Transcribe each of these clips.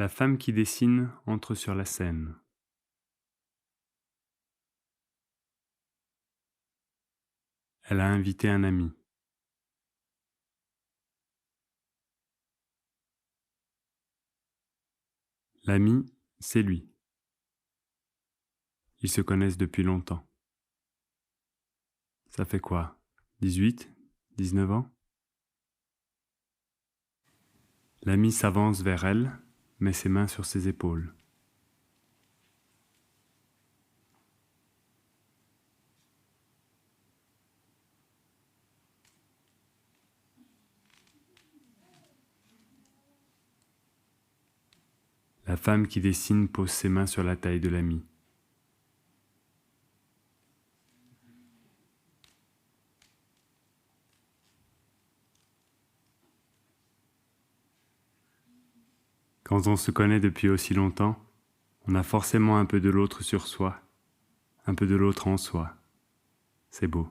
La femme qui dessine entre sur la scène. Elle a invité un ami. L'ami, c'est lui. Ils se connaissent depuis longtemps. Ça fait quoi? 18, 19 ans? L'ami s'avance vers elle, met ses mains sur ses épaules. La femme qui dessine pose ses mains sur la taille de l'ami. Quand on se connaît depuis aussi longtemps, on a forcément un peu de l'autre sur soi, un peu de l'autre en soi. C'est beau.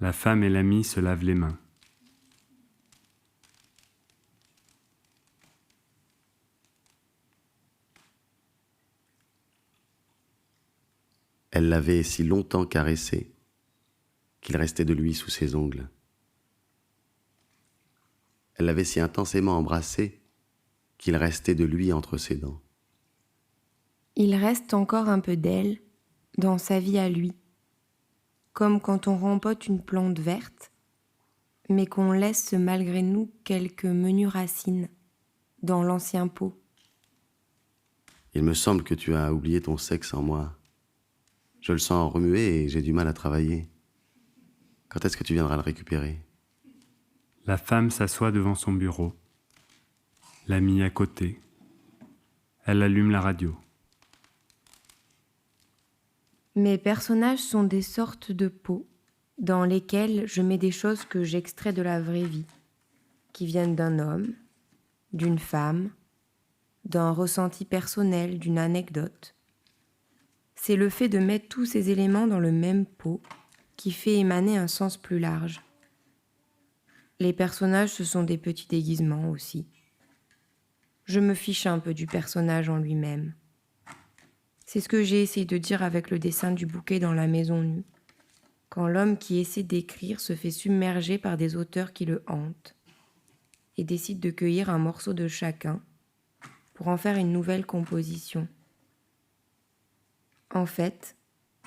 La femme et l'ami se lavent les mains. Elle l'avait si longtemps caressé qu'il restait de lui sous ses ongles. Elle l'avait si intensément embrassé qu'il restait de lui entre ses dents. Il reste encore un peu d'elle dans sa vie à lui, comme quand on rempote une plante verte, mais qu'on laisse malgré nous quelques menues racines dans l'ancien pot. Il me semble que tu as oublié ton sexe en moi. Je le sens remuer et j'ai du mal à travailler. Quand est-ce que tu viendras le récupérer? La femme s'assoit devant son bureau. L'ami à côté. Elle allume la radio. Mes personnages sont des sortes de pots dans lesquels je mets des choses que j'extrais de la vraie vie, qui viennent d'un homme, d'une femme, d'un ressenti personnel, d'une anecdote. C'est le fait de mettre tous ces éléments dans le même pot qui fait émaner un sens plus large. Les personnages, ce sont des petits déguisements aussi. Je me fiche un peu du personnage en lui-même. C'est ce que j'ai essayé de dire avec le dessin du bouquet dans la maison nue, quand l'homme qui essaie d'écrire se fait submerger par des auteurs qui le hantent et décide de cueillir un morceau de chacun pour en faire une nouvelle composition. En fait,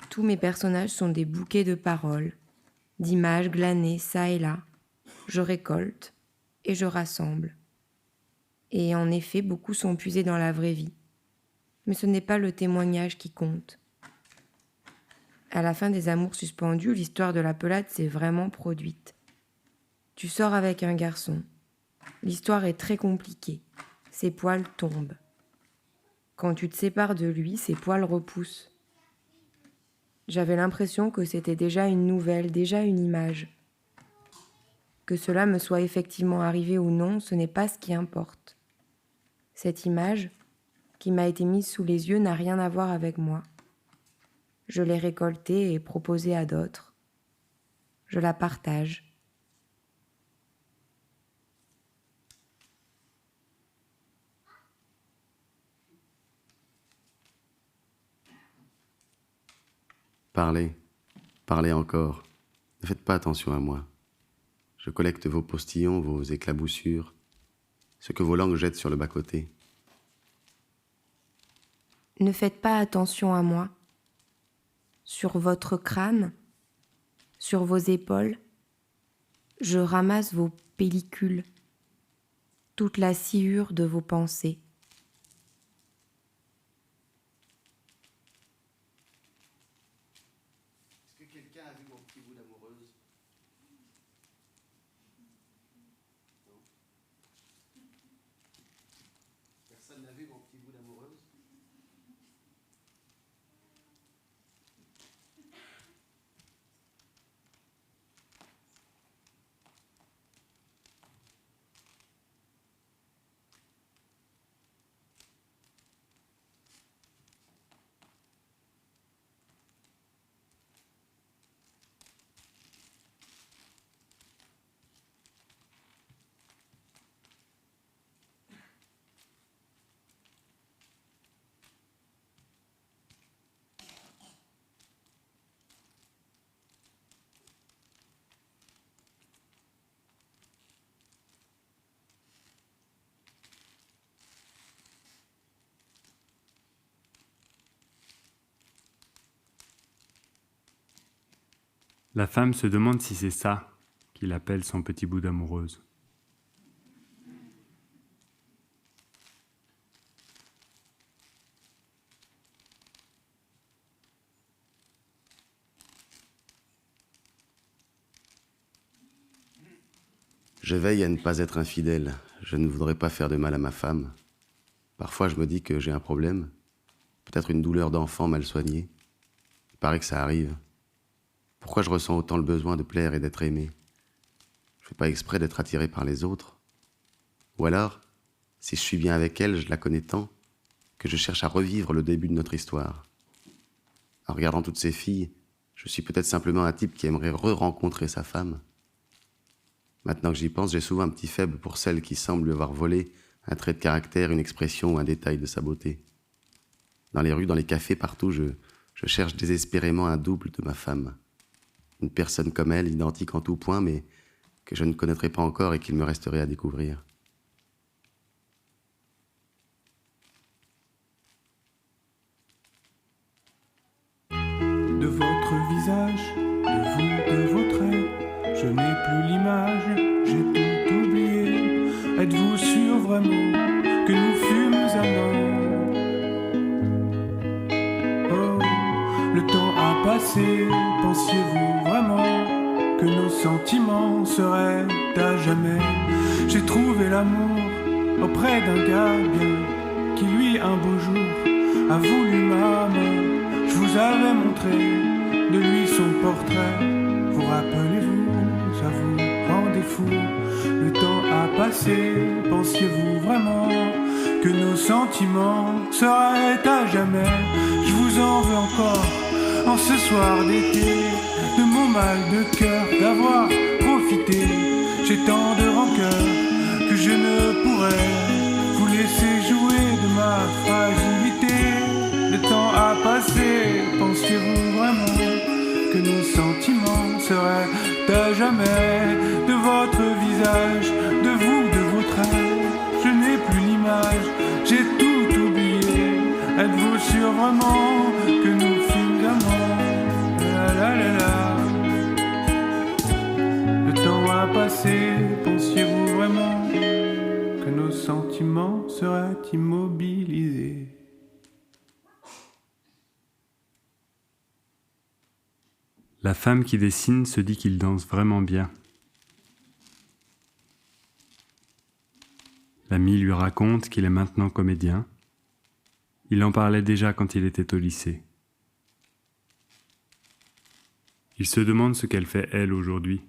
tous mes personnages sont des bouquets de paroles, d'images glanées çà et là. Je récolte et je rassemble. Et en effet, beaucoup sont puisés dans la vraie vie. Mais ce n'est pas le témoignage qui compte. À la fin des Amours suspendus, l'histoire de la pelade s'est vraiment produite. Tu sors avec un garçon. L'histoire est très compliquée. Ses poils tombent. Quand tu te sépares de lui, ses poils repoussent. J'avais l'impression que c'était déjà une nouvelle, déjà une image. Que cela me soit effectivement arrivé ou non, ce n'est pas ce qui importe. Cette image, qui m'a été mise sous les yeux, n'a rien à voir avec moi. Je l'ai récoltée et proposée à d'autres. Je la partage. Parlez, parlez encore. Ne faites pas attention à moi. Je collecte vos postillons, vos éclaboussures, ce que vos langues jettent sur le bas-côté. Ne faites pas attention à moi. Sur votre crâne, sur vos épaules, je ramasse vos pellicules, toute la sciure de vos pensées. Est-ce que quelqu'un a vu mon petit bout d'amoureuse? Non. Personne n'a vu mon petit bout d'amoureuse? La femme se demande si c'est ça qu'il appelle son petit bout d'amoureuse. Je veille à ne pas être infidèle. Je ne voudrais pas faire de mal à ma femme. Parfois, je me dis que j'ai un problème. Peut-être une douleur d'enfant mal soignée. Il paraît que ça arrive. Pourquoi je ressens autant le besoin de plaire et d'être aimé? Je fais pas exprès d'être attiré par les autres. Ou alors, si je suis bien avec elle, je la connais tant que je cherche à revivre le début de notre histoire. En regardant toutes ces filles, je suis peut-être simplement un type qui aimerait re-rencontrer sa femme. Maintenant que j'y pense, j'ai souvent un petit faible pour celle qui semble lui avoir volé un trait de caractère, une expression ou un détail de sa beauté. Dans les rues, dans les cafés, partout, je cherche désespérément un double de ma femme. Une personne comme elle, identique en tout point, mais que je ne connaîtrais pas encore et qu'il me resterait à découvrir. De votre visage, de vous, de vos traits, je n'ai plus l'image, j'ai tout oublié. Êtes-vous sûr vraiment que nous fûmes amants? Oh, le temps a passé, pensiez-vous vraiment que nos sentiments seraient à jamais? J'ai trouvé l'amour auprès d'un gars bien, qui lui un beau jour a voulu ma main. Je vous avais montré de lui son portrait. Vous rappelez-vous, ça vous rendait fou. Le temps a passé, pensiez-vous vraiment que nos sentiments seraient à jamais? Je vous en veux encore, en ce soir d'été, de mon mal de cœur d'avoir profité. J'ai tant de rancœur que je ne pourrais vous laisser jouer de ma fragilité. Le temps a passé, pensiez-vous vraiment que nos sentiments seraient à jamais? De votre visage, de vous, de vos traits, je n'ai plus l'image, j'ai tout oublié. Êtes-vous sûr vraiment que nous fûmes amants? La la la la. Le temps a passé, pensiez-vous vraiment que nos sentiments seraient immobilisés? La femme qui dessine se dit qu'il danse vraiment bien. L'ami lui raconte qu'il est maintenant comédien. Il en parlait déjà quand il était au lycée. Il se demande ce qu'elle fait elle aujourd'hui.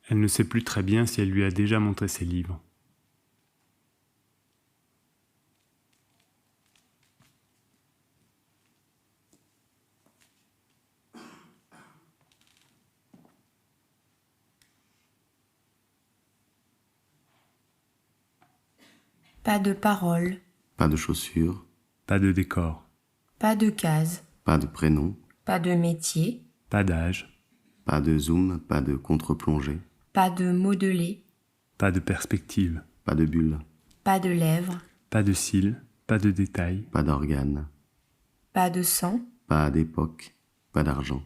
Elle ne sait plus très bien si elle lui a déjà montré ses livres. Pas de paroles, Pas de chaussures, Pas de décor, pas de cases, pas de prénom, pas de métier, pas d'âge, pas de zoom, pas de contre-plongée, pas de modelé, pas de perspective, pas de bulle, pas de lèvres, pas de cils, pas de détails, pas d'organes, pas de sang, pas d'époque, pas d'argent.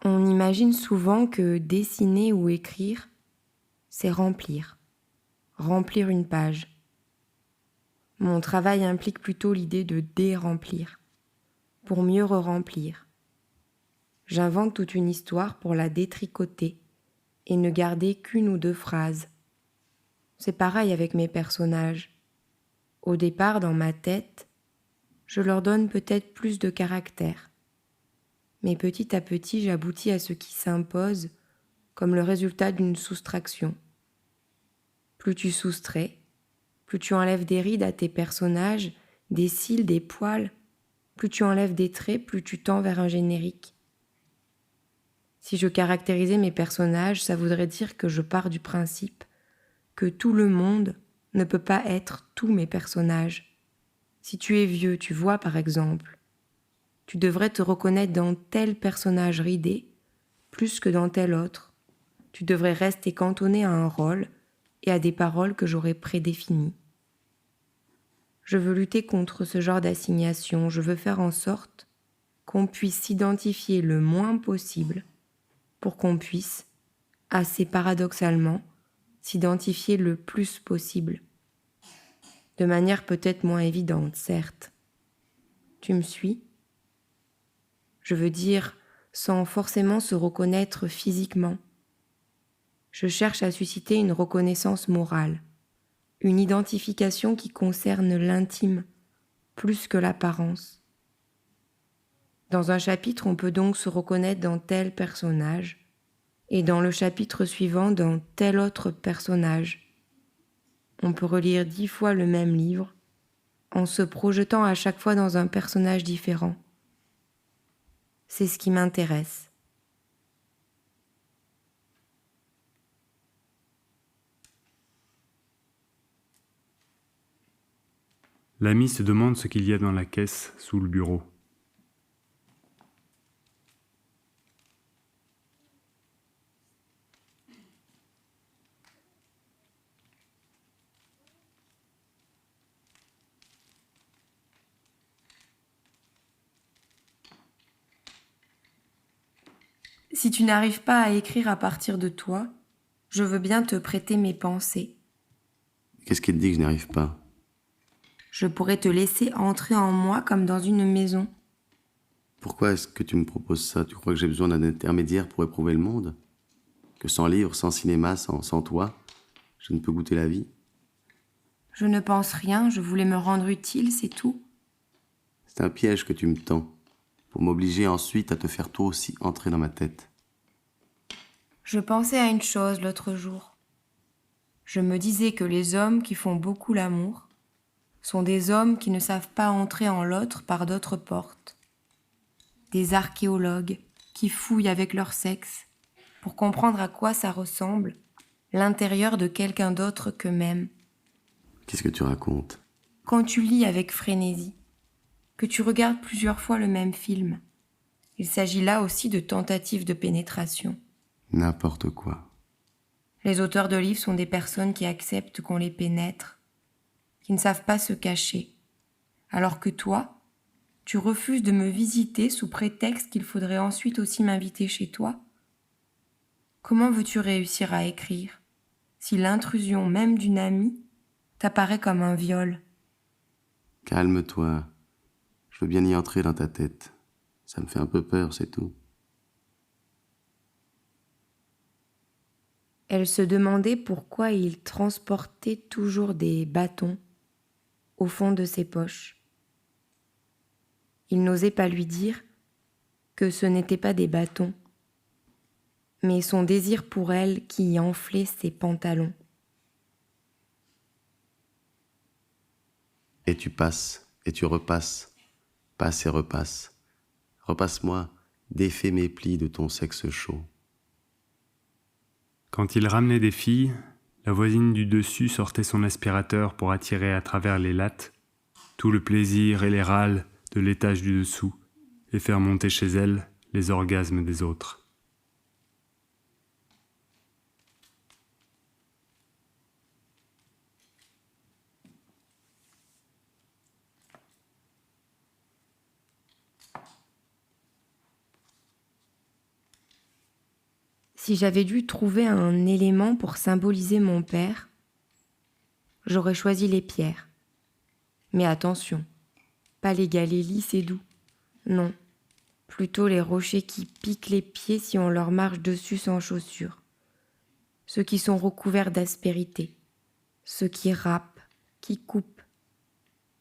On imagine souvent que dessiner ou écrire, c'est remplir une page. Mon travail implique plutôt l'idée de déremplir, pour mieux re-remplir. J'invente toute une histoire pour la détricoter et ne garder qu'une ou deux phrases. C'est pareil avec mes personnages. Au départ, dans ma tête, je leur donne peut-être plus de caractère. Mais petit à petit, j'aboutis à ce qui s'impose comme le résultat d'une soustraction. Plus tu soustrais, plus tu enlèves des rides à tes personnages, des cils, des poils, plus tu enlèves des traits, plus tu tends vers un générique. Si je caractérisais mes personnages, ça voudrait dire que je pars du principe que tout le monde ne peut pas être tous mes personnages. Si tu es vieux, tu vois par exemple, tu devrais te reconnaître dans tel personnage ridé plus que dans tel autre. Tu devrais rester cantonné à un rôle et à des paroles que j'aurais prédéfinies. Je veux lutter contre ce genre d'assignation, je veux faire en sorte qu'on puisse s'identifier le moins possible pour qu'on puisse, assez paradoxalement, s'identifier le plus possible. De manière peut-être moins évidente, certes. Tu me suis ? Je veux dire, sans forcément se reconnaître physiquement. Je cherche à susciter une reconnaissance morale, une identification qui concerne l'intime, plus que l'apparence. Dans un chapitre, on peut donc se reconnaître dans tel personnage, et dans le chapitre suivant dans tel autre personnage. On peut relire 10 fois le même livre, en se projetant à chaque fois dans un personnage différent. C'est ce qui m'intéresse. L'ami se demande ce qu'il y a dans la caisse sous le bureau. Si tu n'arrives pas à écrire à partir de toi, je veux bien te prêter mes pensées. Qu'est-ce qui te dit que je n'y arrive pas? Je pourrais te laisser entrer en moi comme dans une maison. Pourquoi est-ce que tu me proposes ça? Tu crois que j'ai besoin d'un intermédiaire pour éprouver le monde? Que sans livre, sans cinéma, sans toi, je ne peux goûter la vie? Je ne pense rien, je voulais me rendre utile, c'est tout. C'est un piège que tu me tends, pour m'obliger ensuite à te faire toi aussi entrer dans ma tête. Je pensais à une chose l'autre jour. Je me disais que les hommes qui font beaucoup l'amour sont des hommes qui ne savent pas entrer en l'autre par d'autres portes. Des archéologues qui fouillent avec leur sexe pour comprendre à quoi ça ressemble l'intérieur de quelqu'un d'autre qu'eux-mêmes. Qu'est-ce que tu racontes? Quand tu lis avec frénésie, que tu regardes plusieurs fois le même film, il s'agit là aussi de tentatives de pénétration. N'importe quoi. Les auteurs de livres sont des personnes qui acceptent qu'on les pénètre, qui ne savent pas se cacher, alors que toi, tu refuses de me visiter sous prétexte qu'il faudrait ensuite aussi m'inviter chez toi. Comment veux-tu réussir à écrire si l'intrusion même d'une amie t'apparaît comme un viol? Calme-toi. Je veux bien y entrer dans ta tête. Ça me fait un peu peur, c'est tout. Elle se demandait pourquoi il transportait toujours des bâtons au fond de ses poches. Il n'osait pas lui dire que ce n'étaient pas des bâtons, mais son désir pour elle qui enflait ses pantalons. Et tu passes, et tu repasses. Passe et repasse. Repasse-moi, défais mes plis de ton sexe chaud. Quand il ramenait des filles, la voisine du dessus sortait son aspirateur pour attirer à travers les lattes tout le plaisir et les râles de l'étage du dessous et faire monter chez elle les orgasmes des autres. Si j'avais dû trouver un élément pour symboliser mon père, j'aurais choisi les pierres. Mais attention, pas les galets lisses et doux. Non, plutôt les rochers qui piquent les pieds si on leur marche dessus sans chaussures. Ceux qui sont recouverts d'aspérité, ceux qui râpent, qui coupent,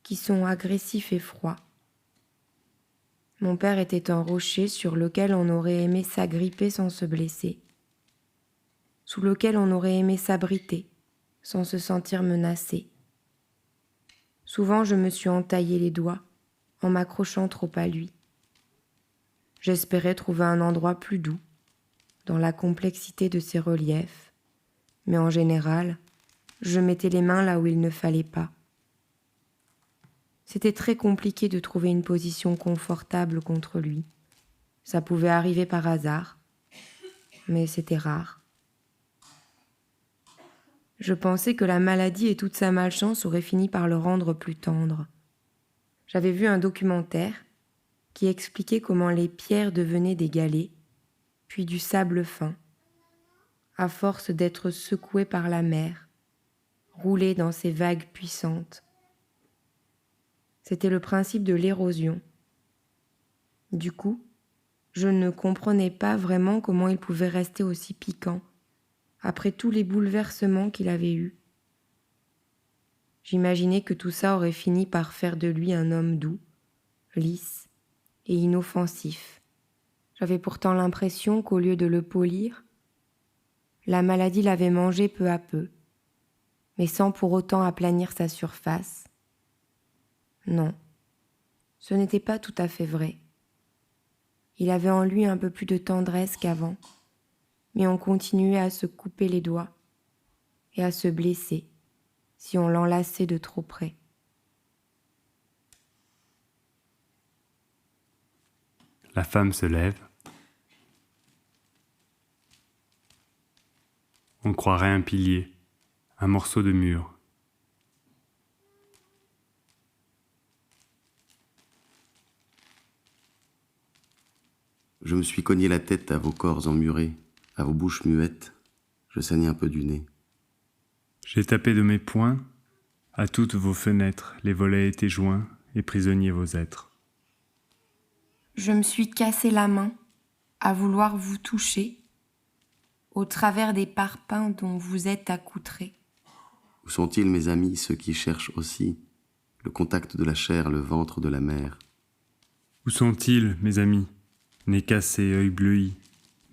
qui sont agressifs et froids. Mon père était un rocher sur lequel on aurait aimé s'agripper sans se blesser, sous lequel on aurait aimé s'abriter sans se sentir menacé. Souvent, je me suis entaillé les doigts en m'accrochant trop à lui. J'espérais trouver un endroit plus doux, dans la complexité de ses reliefs, mais en général, je mettais les mains là où il ne fallait pas. C'était très compliqué de trouver une position confortable contre lui. Ça pouvait arriver par hasard, mais c'était rare. Je pensais que la maladie et toute sa malchance auraient fini par le rendre plus tendre. J'avais vu un documentaire qui expliquait comment les pierres devenaient des galets, puis du sable fin, à force d'être secouées par la mer, roulées dans ces vagues puissantes. C'était le principe de l'érosion. Du coup, je ne comprenais pas vraiment comment il pouvait rester aussi piquant, après tous les bouleversements qu'il avait eus. J'imaginais que tout ça aurait fini par faire de lui un homme doux, lisse et inoffensif. J'avais pourtant l'impression qu'au lieu de le polir, la maladie l'avait mangé peu à peu, mais sans pour autant aplanir sa surface. Non, ce n'était pas tout à fait vrai. Il avait en lui un peu plus de tendresse qu'avant, mais on continuait à se couper les doigts et à se blesser si on l'enlaçait de trop près. La femme se lève. On croirait un pilier, un morceau de mur. Je me suis cogné la tête à vos corps emmurés, à vos bouches muettes. Je saignais un peu du nez. J'ai tapé de mes poings à toutes vos fenêtres, les volets étaient joints et prisonniers vos êtres. Je me suis cassé la main à vouloir vous toucher au travers des parpaings dont vous êtes accoutrés. Où sont-ils, mes amis, ceux qui cherchent aussi le contact de la chair, le ventre de la mer? Où sont-ils, mes amis, nez cassés, œils bleuis,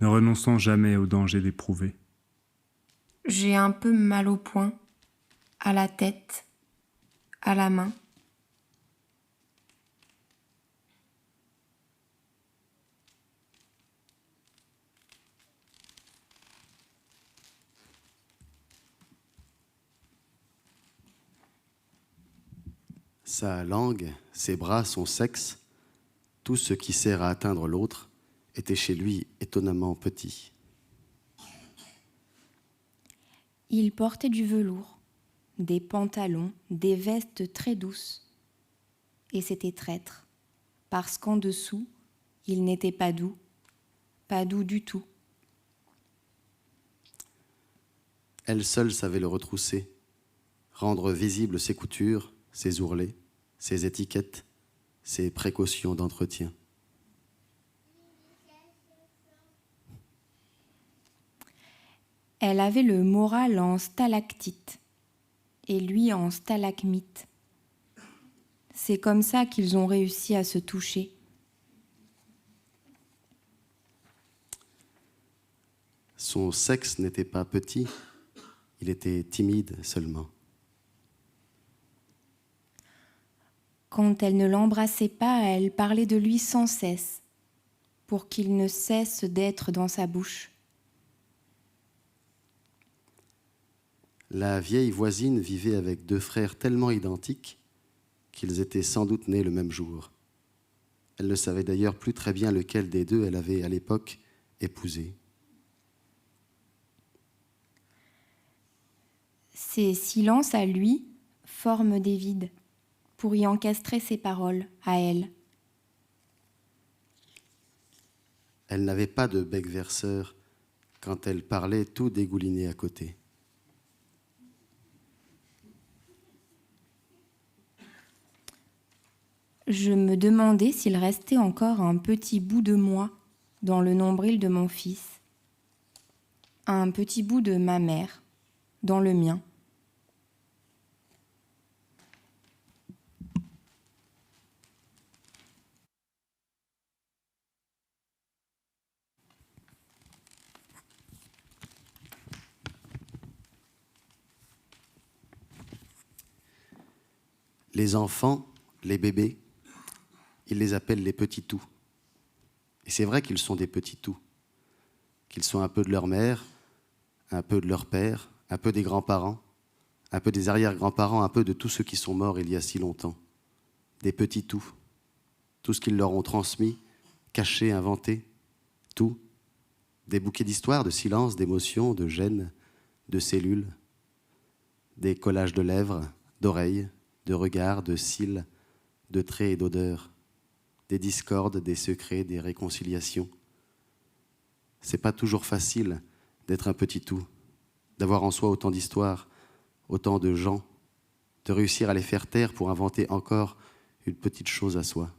ne renonçant jamais au danger d'éprouver? J'ai un peu mal au poing, à la tête, à la main. Sa langue, ses bras, son sexe, tout ce qui sert à atteindre l'autre était chez lui étonnamment petit. Il portait du velours, des pantalons, des vestes très douces. Et c'était traître, parce qu'en dessous, il n'était pas doux du tout. Elle seule savait le retrousser, rendre visibles ses coutures, ses ourlets, ses étiquettes, ses précautions d'entretien. Elle avait le moral en stalactite et lui en stalagmite. C'est comme ça qu'ils ont réussi à se toucher. Son sexe n'était pas petit, il était timide seulement. Quand elle ne l'embrassait pas, elle parlait de lui sans cesse, pour qu'il ne cesse d'être dans sa bouche. La vieille voisine vivait avec deux frères tellement identiques qu'ils étaient sans doute nés le même jour. Elle ne savait d'ailleurs plus très bien lequel des deux elle avait à l'époque épousé. Ses silences à lui forment des vides pour y encastrer ses paroles à elle. Elle n'avait pas de bec verseur. Quand elle parlait, tout dégoulinait à côté. Je me demandais s'il restait encore un petit bout de moi dans le nombril de mon fils, un petit bout de ma mère dans le mien. Les enfants, les bébés, ils les appellent les petits tous. Et c'est vrai qu'ils sont des petits tous, qu'ils sont un peu de leur mère, un peu de leur père, un peu des grands-parents, un peu des arrière-grands-parents, un peu de tous ceux qui sont morts il y a si longtemps. Des petits tous. Tout ce qu'ils leur ont transmis, caché, inventé, tout. Des bouquets d'histoires, de silences, d'émotions, de gènes, de cellules. des collages de lèvres, d'oreilles, de regards, de cils, de traits et d'odeurs, des discordes, des secrets, des réconciliations. C'est pas toujours facile d'être un petit tout, d'avoir en soi autant d'histoires, autant de gens, de réussir à les faire taire pour inventer encore une petite chose à soi.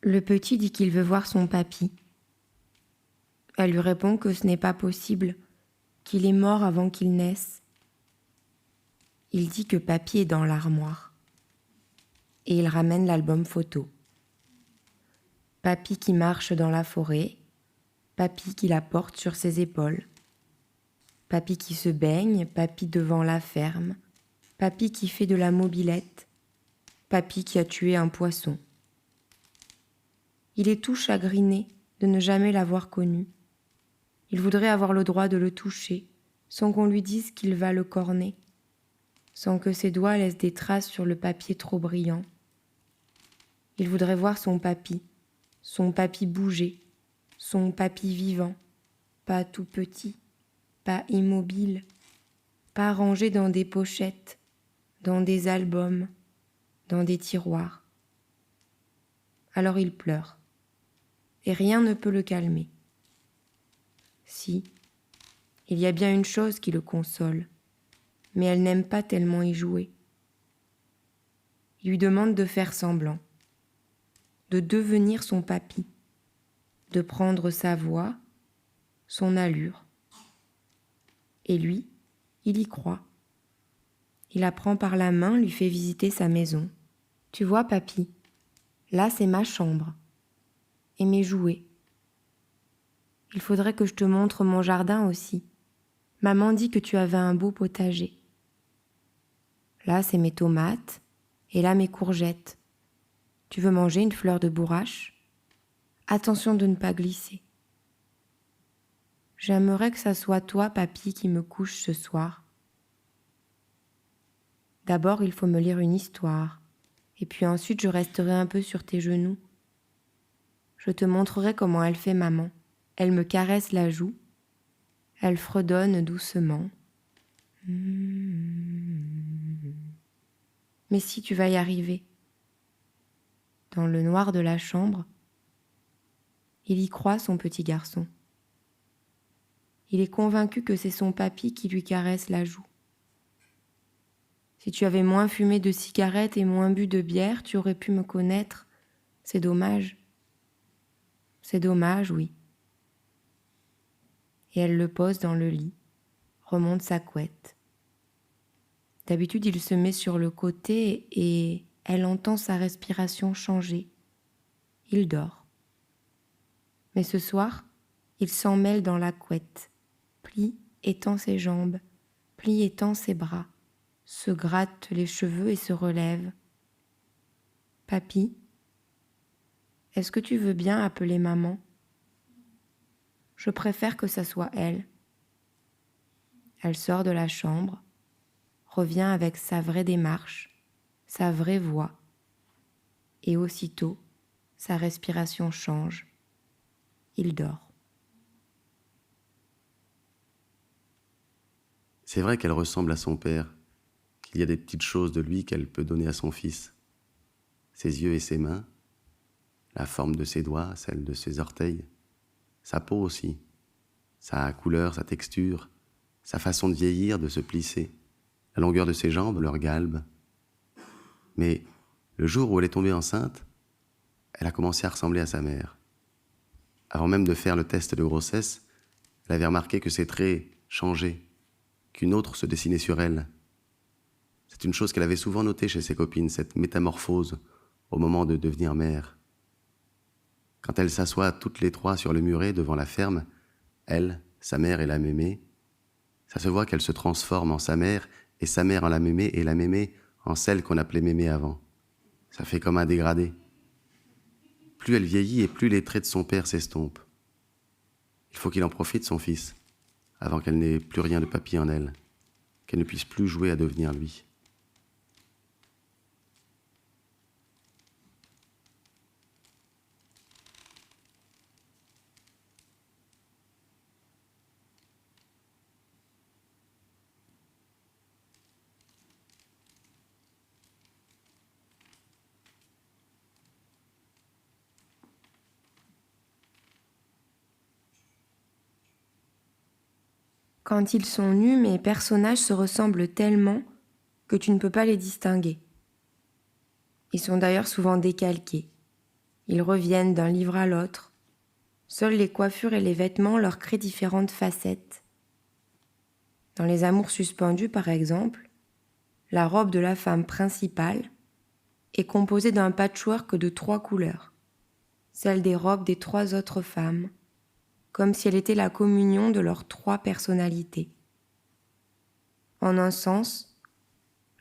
Le petit dit qu'il veut voir son papy. Elle lui répond que ce n'est pas possible, qu'il est mort avant qu'il naisse. Il dit que papy est dans l'armoire. Et il ramène l'album photo. Papy qui marche dans la forêt, papy qui la porte sur ses épaules, papy qui se baigne, papy devant la ferme, papy qui fait de la mobilette, papy qui a tué un poisson. Il est tout chagriné de ne jamais l'avoir connu. Il voudrait avoir le droit de le toucher, sans qu'on lui dise qu'il va le corner, sans que ses doigts laissent des traces sur le papier trop brillant. Il voudrait voir son papy bouger, son papy vivant, pas tout petit, pas immobile, pas rangé dans des pochettes, dans des albums, dans des tiroirs. Alors il pleure. Et rien ne peut le calmer. Si, il y a bien une chose qui le console, mais elle n'aime pas tellement y jouer. Il lui demande de faire semblant, de devenir son papy, de prendre sa voix, son allure. Et lui, il y croit. Il la prend par la main, lui fait visiter sa maison. « Tu vois, papy, là c'est ma chambre. Et mes jouets. Il faudrait que je te montre mon jardin aussi. Maman dit que tu avais un beau potager. Là, c'est mes tomates, et là, mes courgettes. Tu veux manger une fleur de bourrache? Attention de ne pas glisser. J'aimerais que ça soit toi, papy, qui me couche ce soir. D'abord, il faut me lire une histoire, et puis ensuite, je resterai un peu sur tes genoux. Je te montrerai comment elle fait maman. Elle me caresse la joue. Elle fredonne doucement. Mais si tu vas y arriver. Dans le noir de la chambre, il y croit, son petit garçon. Il est convaincu que c'est son papy qui lui caresse la joue. Si tu avais moins fumé de cigarettes et moins bu de bière, tu aurais pu me connaître. C'est dommage. C'est dommage, oui. Et elle le pose dans le lit, remonte sa couette. D'habitude, il se met sur le côté et elle entend sa respiration changer. Il dort. Mais ce soir, il s'en mêle dans la couette, plie et tend ses jambes, plie et tend ses bras, se gratte les cheveux et se relève. « Papy, est-ce que tu veux bien appeler maman? Je préfère que ça soit elle. » Elle sort de la chambre, revient avec sa vraie démarche, sa vraie voix. Et aussitôt, sa respiration change. Il dort. C'est vrai qu'elle ressemble à son père, qu'il y a des petites choses de lui qu'elle peut donner à son fils. Ses yeux et ses mains, la forme de ses doigts, celle de ses orteils, sa peau aussi, sa couleur, sa texture, sa façon de vieillir, de se plisser, la longueur de ses jambes, leur galbe. Mais le jour où elle est tombée enceinte, elle a commencé à ressembler à sa mère. Avant même de faire le test de grossesse, elle avait remarqué que ses traits changeaient, qu'une autre se dessinait sur elle. C'est une chose qu'elle avait souvent notée chez ses copines, cette métamorphose au moment de devenir mère. Quand elles s'assoient toutes les trois sur le muret devant la ferme, elle, sa mère et la mémé, ça se voit qu'elle se transforme en sa mère et sa mère en la mémé et la mémé en celle qu'on appelait mémé avant. Ça fait comme un dégradé. plus elle vieillit et plus les traits de son père s'estompent. Il faut qu'il en profite, son fils, avant qu'elle n'ait plus rien de papy en elle, qu'elle ne puisse plus jouer à devenir lui. Quand ils sont nus, mes personnages se ressemblent tellement que tu ne peux pas les distinguer. Ils sont d'ailleurs souvent décalqués. Ils reviennent d'un livre à l'autre. Seules les coiffures et les vêtements leur créent différentes facettes. Dans Les Amours suspendus, par exemple, la robe de la femme principale est composée d'un patchwork de 3 couleurs, celle des robes des 3 autres femmes, comme si elle était la communion de leurs 3 personnalités. En un sens,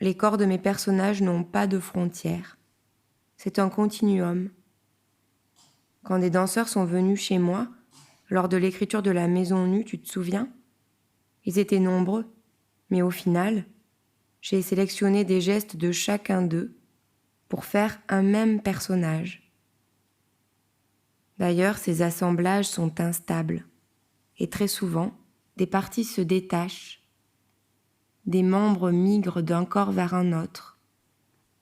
les corps de mes personnages n'ont pas de frontières. C'est un continuum. Quand des danseurs sont venus chez moi, lors de l'écriture de La Maison Nue, tu te souviens ? Ils étaient nombreux, mais au final, j'ai sélectionné des gestes de chacun d'eux pour faire un même personnage. D'ailleurs, ces assemblages sont instables, et très souvent, des parties se détachent, des membres migrent d'un corps vers un autre,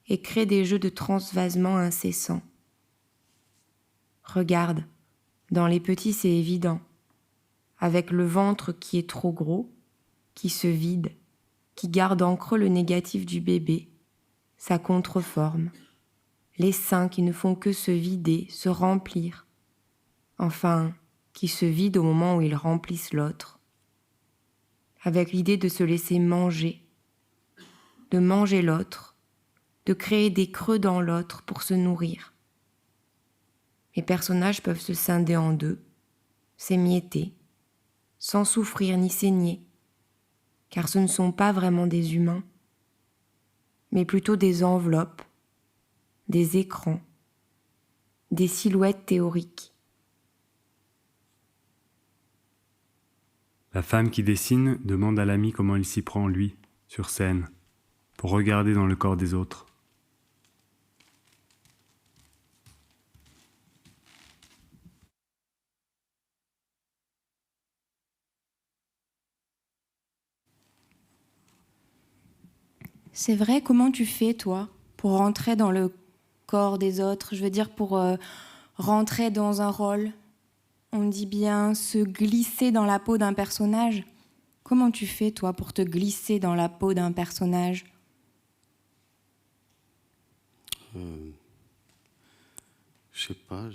et créent des jeux de transvasement incessants. Regarde, dans les petits c'est évident, avec le ventre qui est trop gros, qui se vide, qui garde en creux le négatif du bébé, sa contreforme, les seins qui ne font que se vider, se remplir, enfin, qui se vident au moment où ils remplissent l'autre, avec l'idée de se laisser manger, de manger l'autre, de créer des creux dans l'autre pour se nourrir. Les personnages peuvent se scinder en deux, s'émietter, sans souffrir ni saigner, car ce ne sont pas vraiment des humains, mais plutôt des enveloppes, des écrans, des silhouettes théoriques. La femme qui dessine demande à l'ami comment il s'y prend, lui, sur scène, pour regarder dans le corps des autres. C'est vrai, comment tu fais, toi, pour rentrer dans le corps des autres ? Je veux dire, pour rentrer dans un rôle. On dit bien se glisser dans la peau d'un personnage. Comment tu fais, toi, pour te glisser dans la peau d'un personnage ? Je sais pas.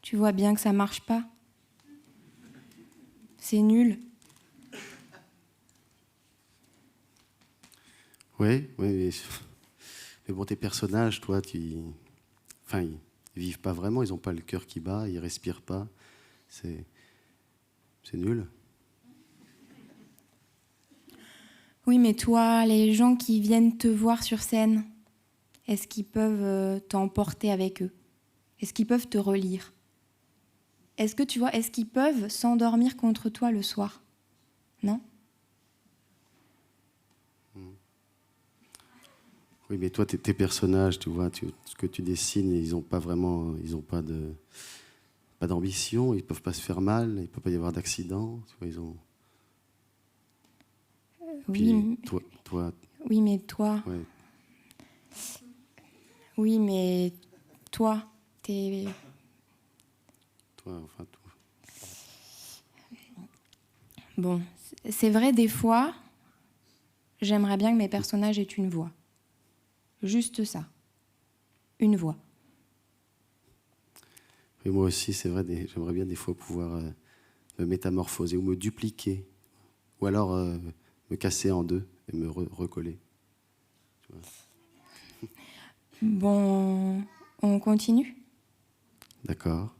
Tu vois bien que ça marche pas. C'est nul. Oui, mais bon, tes personnages, toi, ils vivent pas vraiment, ils ont pas le cœur qui bat, ils respirent pas. C'est nul. Oui, mais toi, les gens qui viennent te voir sur scène, est-ce qu'ils peuvent t'emporter avec eux ? Est-ce qu'ils peuvent te relire ? Est-ce qu'ils peuvent s'endormir contre toi le soir ? Non ? Oui, mais toi, tes personnages, tu vois, ce que tu dessines, ils ont pas d'ambition, ils peuvent pas se faire mal, il peut pas y avoir d'accident, tu vois, ils ont. Oui. Puis, toi. Oui, mais toi. Ouais. Oui, mais toi, t'es. Toi, enfin, tout. Bon, c'est vrai, des fois, j'aimerais bien que mes personnages aient une voix. Juste ça. Une voix. Et moi aussi, c'est vrai, j'aimerais bien des fois pouvoir me métamorphoser ou me dupliquer. Ou alors me casser en deux et me recoller. Tu vois. Bon, on continue? D'accord.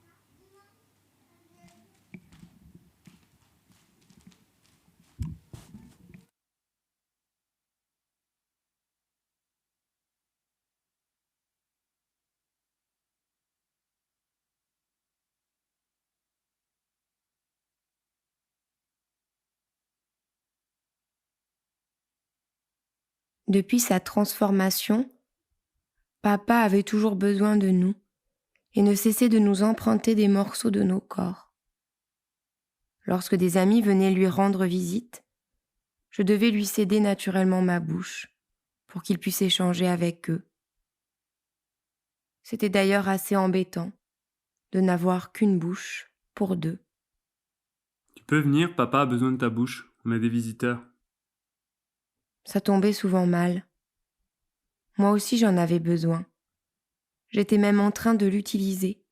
Depuis sa transformation, papa avait toujours besoin de nous et ne cessait de nous emprunter des morceaux de nos corps. Lorsque des amis venaient lui rendre visite, je devais lui céder naturellement ma bouche pour qu'il puisse échanger avec eux. C'était d'ailleurs assez embêtant de n'avoir qu'une bouche pour deux. Tu peux venir, papa a besoin de ta bouche. On a des visiteurs. Ça tombait souvent mal. Moi aussi j'en avais besoin. J'étais même en train de l'utiliser.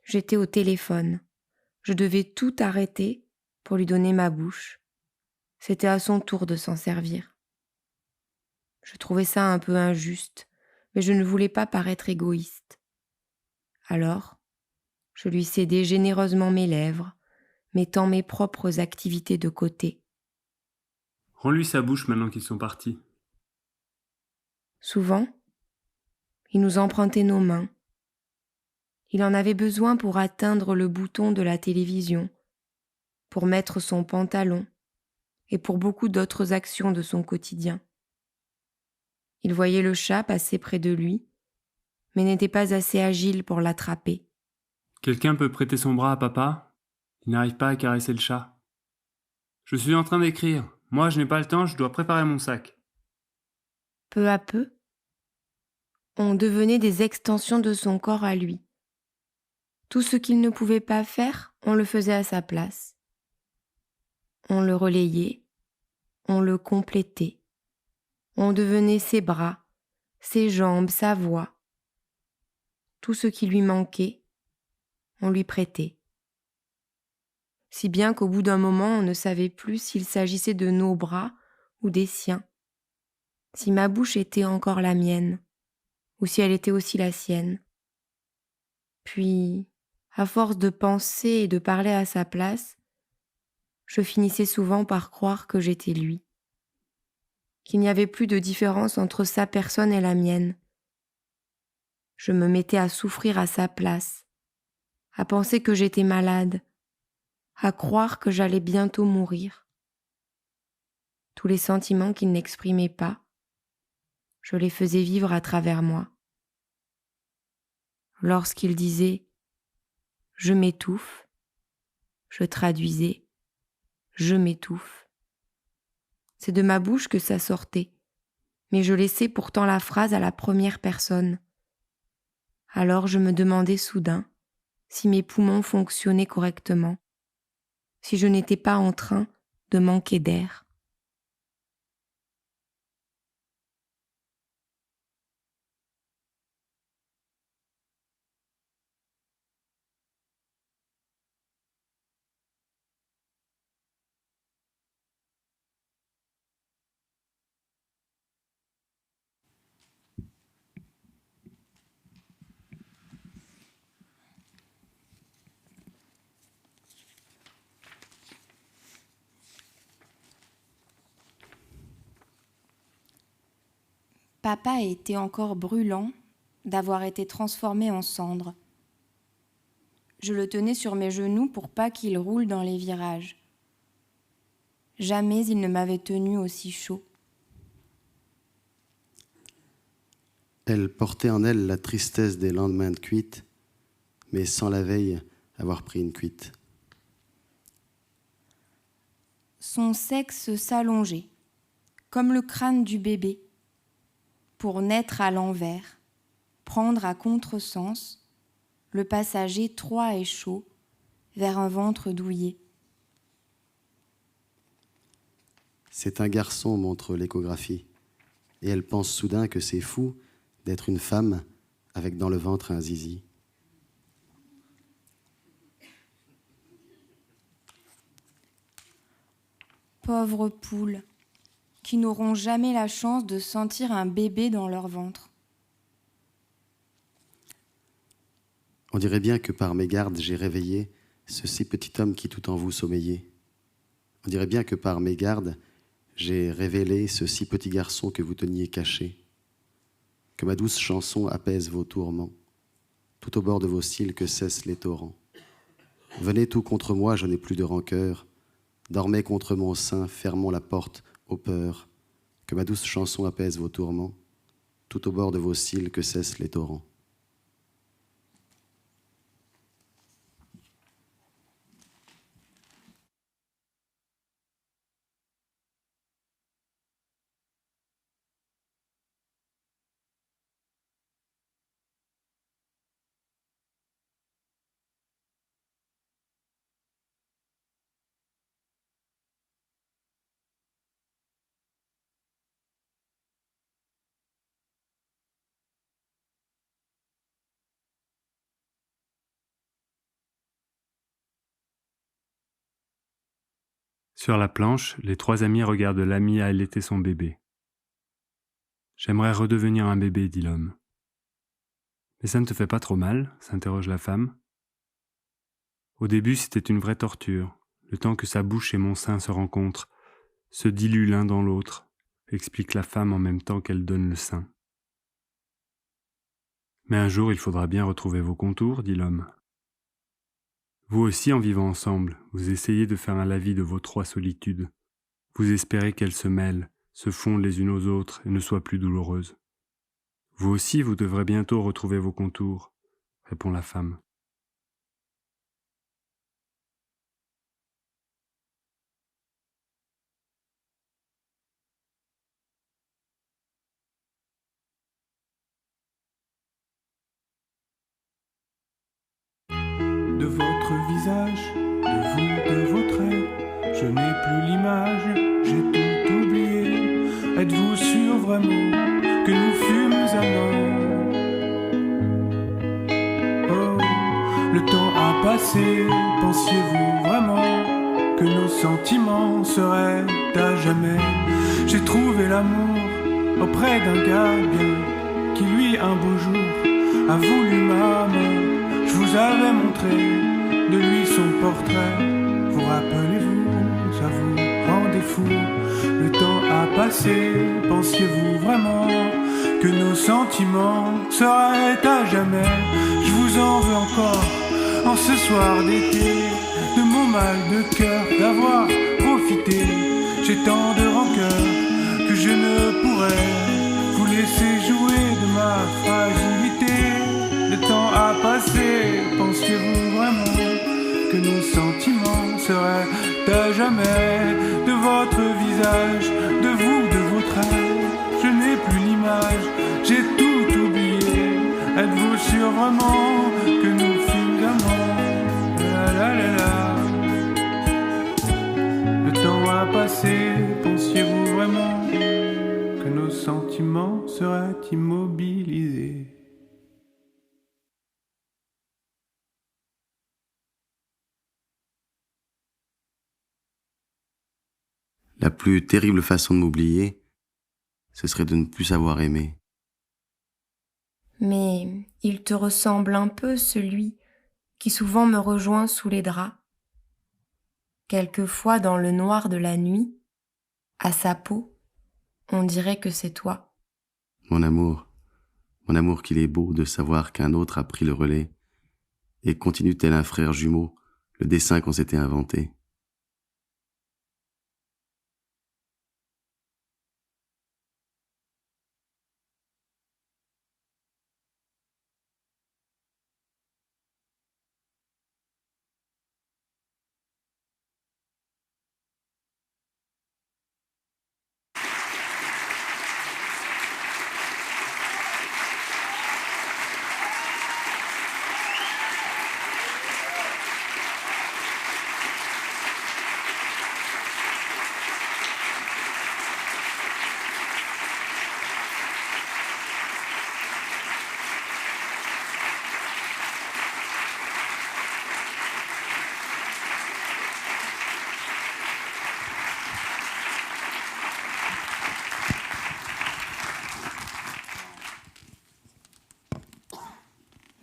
J'étais au téléphone. Je devais tout arrêter pour lui donner ma bouche. C'était à son tour de s'en servir. Je trouvais ça un peu injuste, mais je ne voulais pas paraître égoïste. Alors, je lui cédais généreusement mes lèvres, mettant mes propres activités de côté. Rends-lui sa bouche maintenant qu'ils sont partis. Souvent, il nous empruntait nos mains. Il en avait besoin pour atteindre le bouton de la télévision, pour mettre son pantalon et pour beaucoup d'autres actions de son quotidien. Il voyait le chat passer près de lui, mais n'était pas assez agile pour l'attraper. Quelqu'un peut prêter son bras à papa? Il n'arrive pas à caresser le chat. Je suis en train d'écrire. Moi, je n'ai pas le temps, je dois préparer mon sac. Peu à peu, on devenait des extensions de son corps à lui. Tout ce qu'il ne pouvait pas faire, on le faisait à sa place. On le relayait, on le complétait. On devenait ses bras, ses jambes, sa voix. Tout ce qui lui manquait, on lui prêtait. Si bien qu'au bout d'un moment, on ne savait plus s'il s'agissait de nos bras ou des siens, si ma bouche était encore la mienne, ou si elle était aussi la sienne. Puis, à force de penser et de parler à sa place, je finissais souvent par croire que j'étais lui, qu'il n'y avait plus de différence entre sa personne et la mienne. Je me mettais à souffrir à sa place, à penser que j'étais malade, à croire que j'allais bientôt mourir. Tous les sentiments qu'il n'exprimait pas, je les faisais vivre à travers moi. Lorsqu'il disait « je m'étouffe », je traduisais « je m'étouffe ». C'est de ma bouche que ça sortait, mais je laissais pourtant la phrase à la première personne. Alors je me demandais soudain si mes poumons fonctionnaient correctement, si je n'étais pas en train de manquer d'air. Papa était encore brûlant d'avoir été transformé en cendre. Je le tenais sur mes genoux pour pas qu'il roule dans les virages. Jamais il ne m'avait tenu aussi chaud. Elle portait en elle la tristesse des lendemains de cuite, mais sans la veille avoir pris une cuite. Son sexe s'allongeait, comme le crâne du bébé, pour naître à l'envers, prendre à contresens le passage étroit et chaud vers un ventre douillet. C'est un garçon, montre l'échographie, et elle pense soudain que c'est fou d'être une femme avec dans le ventre un zizi. pauvres poules, qui n'auront jamais la chance de sentir un bébé dans leur ventre. On dirait bien que par mégarde j'ai réveillé ce si petit homme qui tout en vous sommeillait. On dirait bien que par mégarde j'ai révélé ce si petit garçon que vous teniez caché. Que ma douce chanson apaise vos tourments, tout au bord de vos cils que cessent les torrents. Venez tout contre moi, je n'ai plus de rancœur. Dormez contre mon sein, fermons la porte aux peurs. Que ma douce chanson apaise vos tourments, tout au bord de vos cils que cessent les torrents. Sur la planche, les trois amis regardent l'ami allaiter son bébé. « J'aimerais redevenir un bébé, dit l'homme. »« Mais ça ne te fait pas trop mal ?» s'interroge la femme. « Au début, c'était une vraie torture, le temps que sa bouche et mon sein se rencontrent, se diluent l'un dans l'autre, explique la femme en même temps qu'elle donne le sein. « Mais un jour, il faudra bien retrouver vos contours, dit l'homme. Vous aussi, en vivant ensemble, vous essayez de faire un lavis de vos trois solitudes. Vous espérez qu'elles se mêlent, se fondent les unes aux autres et ne soient plus douloureuses. Vous aussi, vous devrez bientôt retrouver vos contours, répond la femme. De votre visage, de vous, de vos traits, je n'ai plus l'image, j'ai tout oublié. Êtes-vous sûr vraiment que nous fûmes amants? Oh, le temps a passé, pensiez-vous vraiment que nos sentiments seraient à jamais? J'ai trouvé l'amour auprès d'un gars bien, qui lui un beau jour a voulu ma main. Je vous avais montré de lui son portrait. Vous rappelez-vous, ça vous rendait fou. Le temps a passé, pensiez-vous vraiment que nos sentiments seraient à jamais? Je vous en veux encore, en ce soir d'été, de mon mal de cœur d'avoir profité. J'ai tant de rancœur que je ne pourrais vous laisser jouer de ma fragilité. Le temps a passé, pensiez-vous vraiment que nos sentiments seraient à jamais? De votre visage, de vous, de vos traits, je n'ai plus l'image, j'ai tout oublié. Êtes-vous sûr vraiment que nous fûmes amants? La la la la. Le temps a passé, pensiez-vous vraiment que nos sentiments seraient immobilisés? La plus terrible façon de m'oublier, ce serait de ne plus savoir aimer. Mais il te ressemble un peu, celui qui souvent me rejoint sous les draps. Quelquefois dans le noir de la nuit, à sa peau, on dirait que c'est toi. Mon amour qu'il est beau de savoir qu'un autre a pris le relais et continue tel un frère jumeau le dessein qu'on s'était inventé.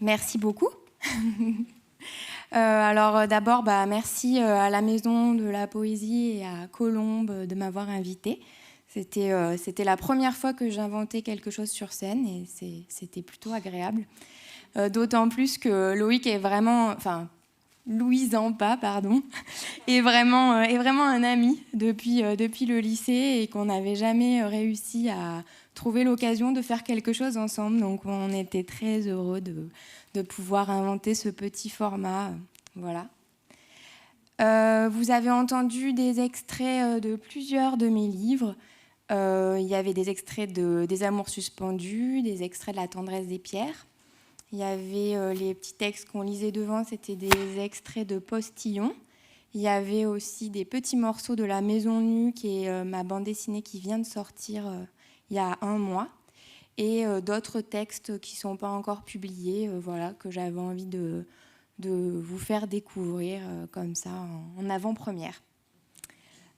Merci beaucoup. Alors d'abord, merci à la Maison de la Poésie et à Colombe de m'avoir invitée. C'était la première fois que j'inventais quelque chose sur scène et c'était plutôt agréable. D'autant plus que Loïc est vraiment... Louis Zampa, pardon, est vraiment un ami depuis le lycée et qu'on n'avait jamais réussi à trouver l'occasion de faire quelque chose ensemble. Donc on était très heureux de pouvoir inventer ce petit format. Voilà. Vous avez entendu des extraits de plusieurs de mes livres. Il y avait des extraits des Amours suspendus, des extraits de La tendresse des pierres. Il y avait les petits textes qu'on lisait devant, c'était des extraits de Postillon. Il y avait aussi des petits morceaux de La Maison Nue, qui est ma bande dessinée qui vient de sortir il y a 1 mois. Et d'autres textes qui ne sont pas encore publiés, que j'avais envie de vous faire découvrir comme ça en avant-première.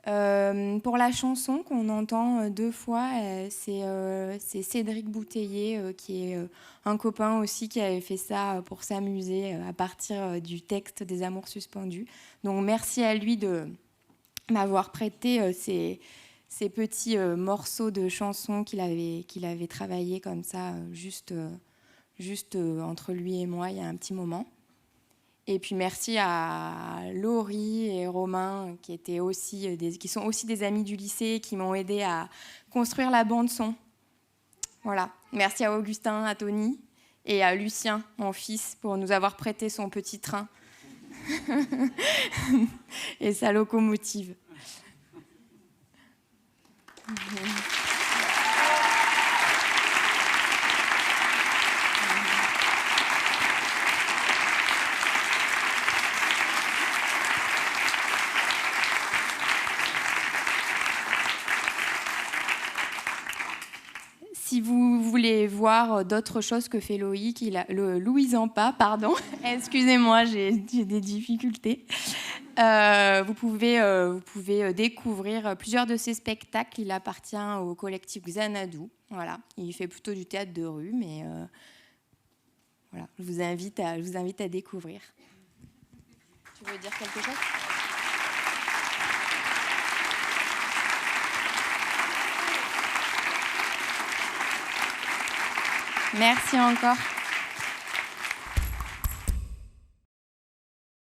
Pour la chanson qu'on entend 2 fois, c'est Cédric Bouteiller, qui est un copain aussi qui avait fait ça pour s'amuser à partir du texte des Amours suspendus. Donc merci à lui de m'avoir prêté ces petits morceaux de chansons qu'il avait travaillé comme ça, juste entre lui et moi il y a un petit moment. Et puis merci à Laurie et Romain, qui sont aussi des amis du lycée, qui m'ont aidé à construire la bande-son. Voilà. Merci à Augustin, à Tony et à Lucien, mon fils, pour nous avoir prêté son petit train et sa locomotive. Si vous voulez voir d'autres choses que fait Loïc, Louis Zampa, pardon, excusez-moi, j'ai des difficultés. Vous pouvez découvrir plusieurs de ses spectacles. Il appartient au collectif Xanadu. Voilà, il fait plutôt du théâtre de rue, mais voilà, je vous invite à découvrir. Tu veux dire quelque chose ? Merci encore.